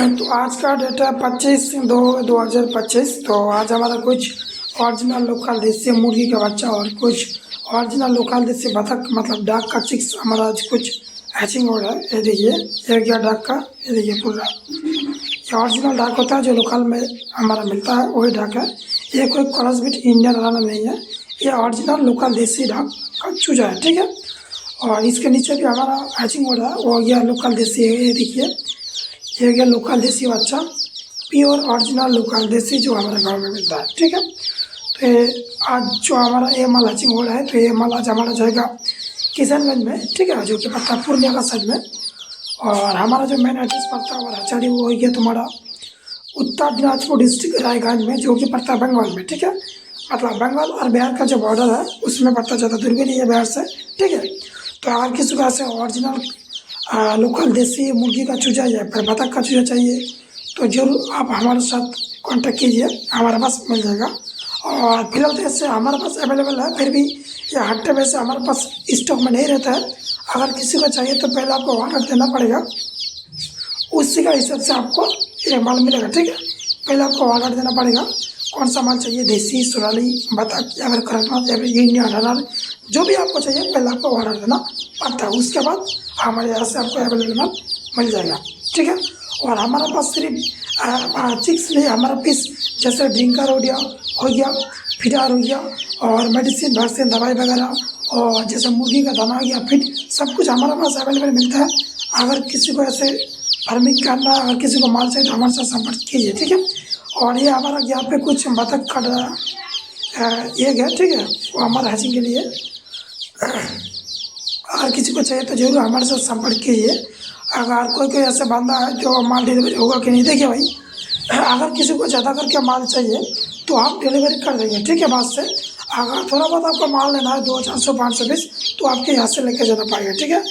तो आज का डेट है 25/2/2025। तो आज हमारा कुछ ओरिजिनल लोकल देसी मुर्गी का बच्चा और कुछ ओरिजिनल लोकल देसी बतख मतलब डाक का चिक्स हमारा आज कुछ हैचिंग हो रहा है। ये देखिए, ये गया डाक का, ये देखिए पूरा। ये ओरिजिनल डाक होता है जो लोकल में हमारा मिलता है, वही डाक है। ये कोई क्रॉस बीट इंडियन राना नहीं है, ये ओरिजिनल लोकल देसी डाक का चूजा है, ठीक है। और इसके नीचे भी हमारा हैचिंग हो रहा है, वो गया लोकल देसी है। ये देखिए, ये गया लोकल देसी बच्चा, प्योर ओरिजिनल लोकल देसी जो हमारे गांव में मिलता है, ठीक है। तो ये आज जो हमारा ये माल हैचिंग हो रहा है, तो ये माल आज हमारा जाएगा किशनगंज में, ठीक है, जो कि पड़ता है पूर्णिया का साइड में। और हमारा जो मेन एड्रेस पड़ता है और हचाड़ी वो हो गया तुम्हारा उत्तर दिनाजपुर डिस्ट्रिक्ट रायगंज में, जो कि पड़ता है बंगाल में, ठीक है। मतलब बंगाल और बिहार का जो बॉर्डर है उसमें पड़ता ज़्यादा दूर भी नहीं है बिहार से, ठीक है। तो अगर किसी को ऐसे ओरिजिनल लोकल देसी मुर्गी का चूजा या फिर बतख का चूजा चाहिए तो जरूर आप हमारे साथ कांटेक्ट कीजिए, हमारे पास मिल जाएगा। और फिलहाल तो ऐसे हमारे पास अवेलेबल है, फिर भी ये हट्टे वैसे हमारे पास स्टॉक में नहीं रहता है। अगर किसी को चाहिए तो पहले आपको ऑर्डर देना पड़ेगा, उसी का हिसाब से आपको ये माल मिलेगा, ठीक है। पहले आपको ऑर्डर देना पड़ेगा कौन सा माल चाहिए, देसी, सोनाली, बतख या फिर कड़कनाथ या फिर इंडियन रनर, जो भी आपको चाहिए पहले आपको ऑर्डर देना पड़ता है। उसके बाद हमारे यहाँ से आपको अवेलेबल माल मिल जाएगा, ठीक है। और हमारा पास सिर्फ चिक्स नहीं, हमारा पीस जैसे ड्रिंकर हो गया, फिडार हो गया, और मेडिसिन, वैक्सीन, दवाई वगैरह, और जैसे मुर्गी का दाना हो गया, फिट, सब कुछ हमारे पास अवेलेबल मिलता है। अगर किसी को ऐसे फार्मिंग करना, अगर किसी को माल चाहिए तो हमारे साथ संपर्क कीजिए, ठीक है। और ये हमारा यहाँ पे कुछ बतख का एक है, ठीक है, वो हमारा हैचिंग के लिए। अगर किसी को चाहिए तो जरूर हमारे साथ संपर्क कीजिए। अगर कोई ऐसा बंदा है जो माल डिलीवरी होगा कि नहीं, देखिए भाई, अगर किसी को ज़्यादा करके माल चाहिए तो आप डिलीवरी कर देंगे, ठीक है, बात से। अगर थोड़ा बहुत आपको माल लेना है 200, 400, 500 पीस तो आपके यहाँ से लेके जाना पड़ेगा, ठीक है।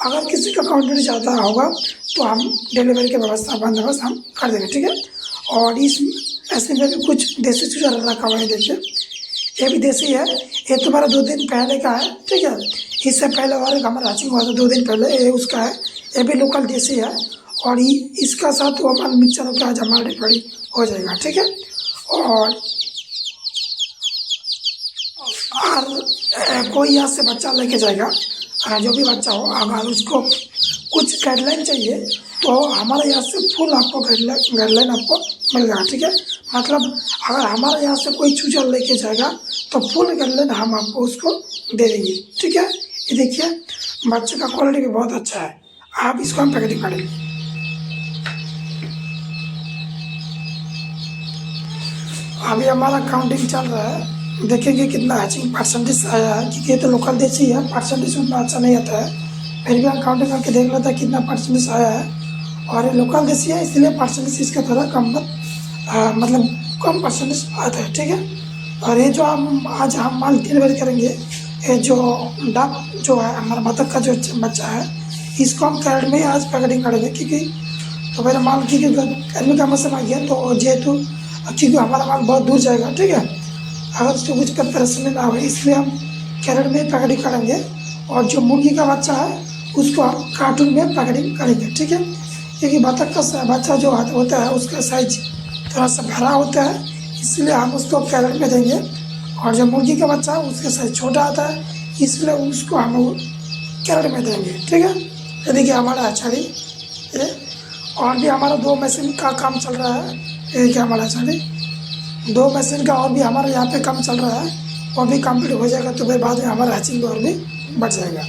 अगर किसी का क्वान्टिटी ज़्यादा होगा तो हम डिलीवरी की व्यवस्था बंदोबस्त हम कर देंगे, ठीक है। और इस ऐसे में भी कुछ देसी चूजा रखा हुआ है, देखिए, ये भी देसी है। ये तुम्हारा 2 दिन पहले का है, ठीक है। इससे पहले और एक हमारा हैचिंग हुआ था 2 दिन पहले, ये उसका है। ये भी लोकल देसी है और इसका साथ वो हमारा मिक्सचर होकर आज हमारी बड़ी हो जाएगा, ठीक है। और कोई यहाँ से बच्चा लेके जाएगा, जो भी बच्चा हो, अगर उसको कुछ गाइडलाइन चाहिए तो हमारे यहाँ से फुल आपको गाइडलाइन आपको मिल जाएगा, ठीक है। मतलब अगर हमारे यहाँ से कोई चूजा लेके जाएगा तो फुल गाइडलाइन हम आपको उसको दे देंगे, ठीक है। ये देखिए, बच्चे का क्वालिटी भी बहुत अच्छा है, आप इसको हम पैकेटिंग करेंगे। अभी हमारा काउंटिंग चल रहा है, देखेंगे कितना हैचिंग परसेंटेज आया है, क्योंकि ये तो लोकल देसी है, परसेंटेज उतना अच्छा नहीं आता है। फिर भी हम काउंटिंग करके देख लेते हैं कितना परसेंटेज आया है। और ये लोकल देसी है इसलिए परसेंटेज इसका थोड़ा कम मतलब कम परसेंटेज आता है, ठीक है। और ये जो आज हम माल डिलीवरी करेंगे, ये जो डाक जो है हमारा बतख का जो बच्चा है, इसको हम कैरेट में ही आज पैकेटिंग करेंगे, क्योंकि तो मेरा माल क्योंकि गर्मी का मौसम आ गया तो जेहेतु क्योंकि हमारा माल बहुत दूर जाएगा, ठीक है, अगर उसको कुछ परेशानी ना हो, इसलिए हम कैरेट में ही पैकेटिंग करेंगे। और जो मुर्गी का बच्चा है उसको हम कार्टून में पैकेटिंग करेंगे, ठीक है, क्योंकि बतख का बच्चा जो होता है उसका साइज थोड़ा सा बड़ा होता है, इसलिए हम उसको कैरेट में देंगे। और जो मुर्गी का बच्चा है उसका साइज छोटा आता है, इसलिए उसको हम कैरेट में देंगे, ठीक है। ये देखिए हमारा हचाड़ी, ये और भी हमारा 2 मशीन का काम चल रहा है। ये देखिए हमारा हचाड़ी 2 मशीन का और भी हमारे यहाँ पे काम चल रहा है, वो भी कंप्लीट हो जाएगा तो फिर बाद में हमारा हैचिंग और भी बढ़ जाएगा।